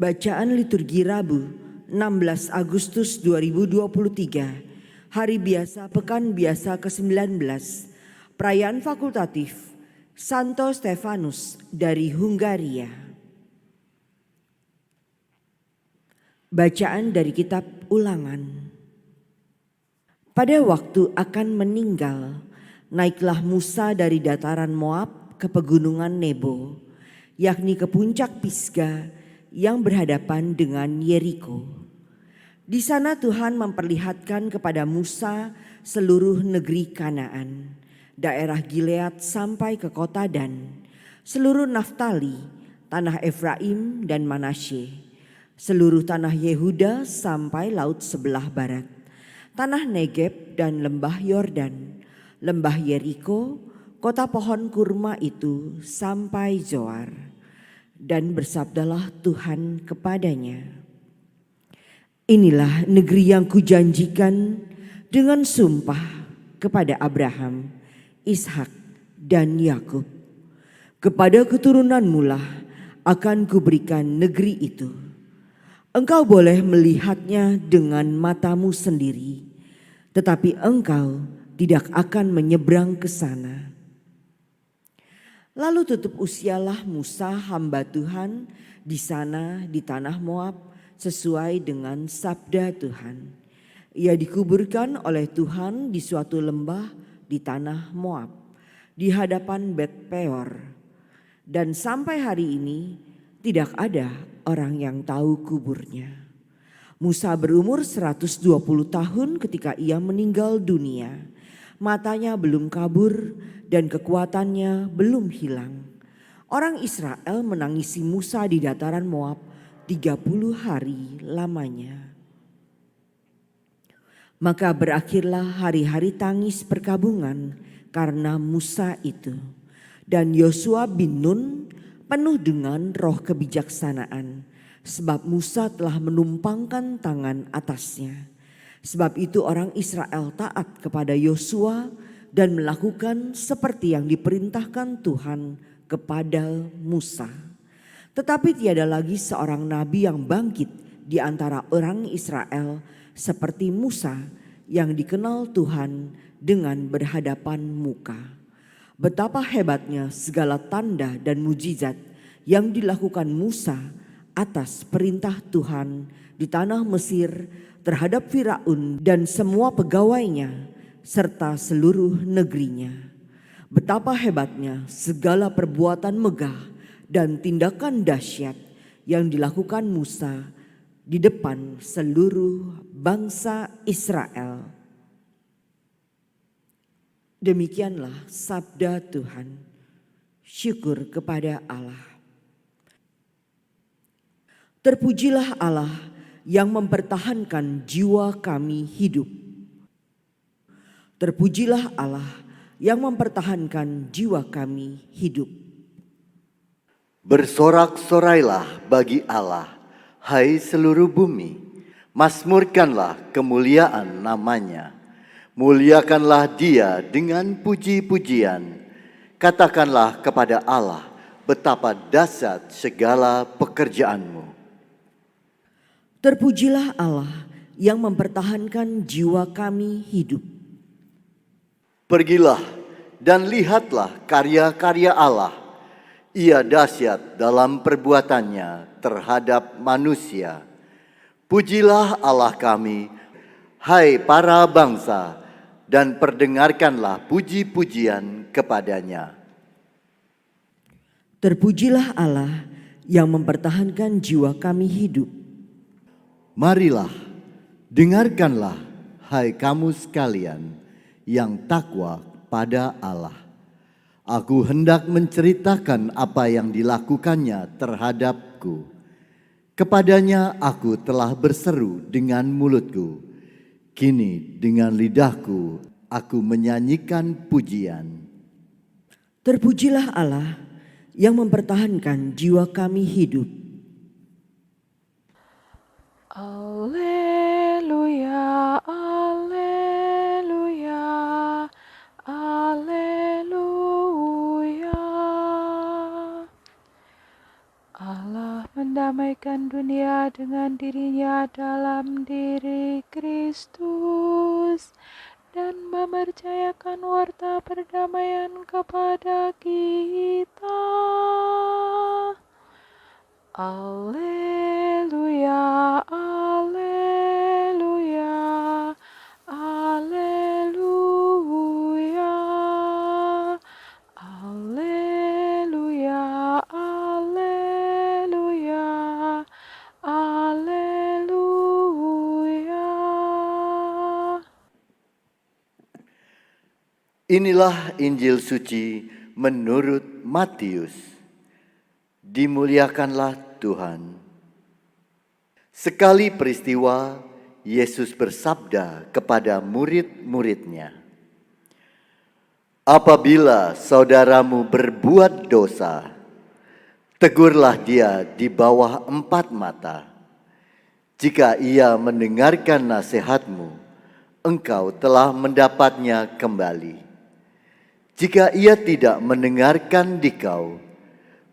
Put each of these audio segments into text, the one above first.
Bacaan liturgi Rabu 16 Agustus 2023, Hari Biasa Pekan Biasa ke-19, Perayaan Fakultatif Santo Stefanus dari Hungaria. Bacaan dari Kitab Ulangan. Pada waktu akan meninggal, naiklah Musa dari dataran Moab ke pegunungan Nebo, yakni ke puncak Pisga yang berhadapan dengan Yeriko. Di sana Tuhan memperlihatkan kepada Musa seluruh negeri Kanaan, daerah Gilead sampai ke kota Dan, seluruh Naftali, tanah Efraim dan Manasye, seluruh tanah Yehuda sampai laut sebelah barat, tanah Negeb dan lembah Yordan, lembah Yeriko, kota pohon kurma itu sampai Zoar. Dan bersabdalah Tuhan kepadanya, inilah negeri yang kujanjikan dengan sumpah kepada Abraham, Ishak dan Yakub. Kepada keturunanmu lah akan kuberikan negeri itu. Engkau boleh melihatnya dengan matamu sendiri, tetapi engkau tidak akan menyeberang ke sana. Lalu tutup usialah Musa hamba Tuhan di sana di tanah Moab sesuai dengan sabda Tuhan. Ia dikuburkan oleh Tuhan di suatu lembah di tanah Moab di hadapan Bet Peor. Dan sampai hari ini tidak ada orang yang tahu kuburnya. Musa berumur 120 tahun ketika ia meninggal dunia. Matanya belum kabur dan kekuatannya belum hilang. Orang Israel menangisi Musa di dataran Moab 30 hari lamanya. Maka berakhirlah hari-hari tangis perkabungan karena Musa itu. Dan Yosua bin Nun penuh dengan roh kebijaksanaan, sebab Musa telah menumpangkan tangan atasnya. Sebab itu orang Israel taat kepada Yosua dan melakukan seperti yang diperintahkan Tuhan kepada Musa. Tetapi tiada lagi seorang nabi yang bangkit di antara orang Israel seperti Musa yang dikenal Tuhan dengan berhadapan muka. Betapa hebatnya segala tanda dan mujizat yang dilakukan Musa atas perintah Tuhan di tanah Mesir terhadap Firaun dan semua pegawainya serta seluruh negerinya. Betapa hebatnya segala perbuatan megah dan tindakan dahsyat yang dilakukan Musa di depan seluruh bangsa Israel. Demikianlah sabda Tuhan. Syukur kepada Allah. Terpujilah Allah yang mempertahankan jiwa kami hidup. Terpujilah Allah yang mempertahankan jiwa kami hidup. Bersorak-sorailah bagi Allah, hai seluruh bumi. Mazmurkanlah kemuliaan namanya. Muliakanlah Dia dengan puji-pujian. Katakanlah kepada Allah, betapa dahsyat segala pekerjaanmu. Terpujilah Allah yang mempertahankan jiwa kami hidup. Pergilah dan lihatlah karya-karya Allah. Ia dahsyat dalam perbuatannya terhadap manusia. Pujilah Allah kami, hai para bangsa, dan perdengarkanlah puji-pujian kepadanya. Terpujilah Allah yang mempertahankan jiwa kami hidup. Marilah, dengarkanlah, hai kamu sekalian yang takwa pada Allah. Aku hendak menceritakan apa yang dilakukannya terhadapku. Kepadanya aku telah berseru dengan mulutku. Kini dengan lidahku aku menyanyikan pujian. Terpujilah Allah yang mempertahankan jiwa kami hidup. Alleluia, alleluia, alleluia. Allah mendamaikan dunia dengan dirinya dalam diri Kristus dan mempercayakan warta perdamaian kepada kita. Alleluia, alleluia, alleluia, alleluia, alleluia, alleluia. Inilah Injil suci menurut Matius. Dimuliakanlah Tuhan. Sekali peristiwa, Yesus bersabda kepada murid-muridnya, "Apabila saudaramu berbuat dosa, tegurlah dia di bawah 4 mata. Jika ia mendengarkan nasihatmu, engkau telah mendapatnya kembali. Jika ia tidak mendengarkan dikau,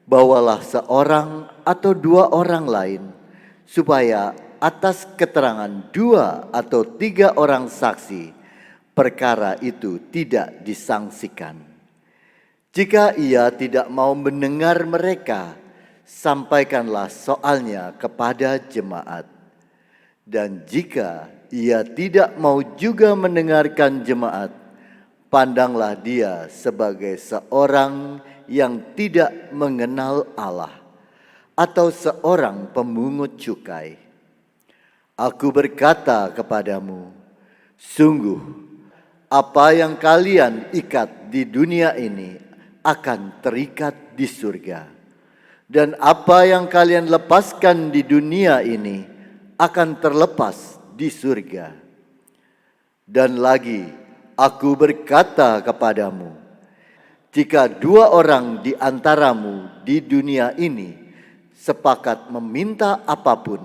bawalah seorang atau 2 orang lain, supaya atas keterangan 2 atau 3 orang saksi, perkara itu tidak disangsikan. Jika ia tidak mau mendengar mereka, sampaikanlah soalnya kepada jemaat. Dan jika ia tidak mau juga mendengarkan jemaat, pandanglah dia sebagai seorang yang tidak mengenal Allah atau seorang pemungut cukai. Aku berkata kepadamu, sungguh apa yang kalian ikat di dunia ini akan terikat di surga, dan apa yang kalian lepaskan di dunia ini akan terlepas di surga. Dan lagi, aku berkata kepadamu, jika 2 orang di antaramu di dunia ini sepakat meminta apapun,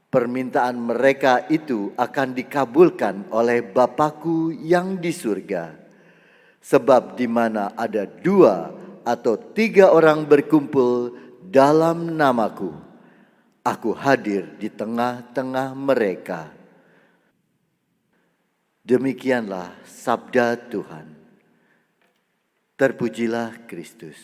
permintaan mereka itu akan dikabulkan oleh Bapa-Ku yang di surga. Sebab di mana ada 2 atau 3 orang berkumpul dalam nama-Ku, Aku hadir di tengah-tengah mereka." Demikianlah sabda Tuhan. Terpujilah Kristus.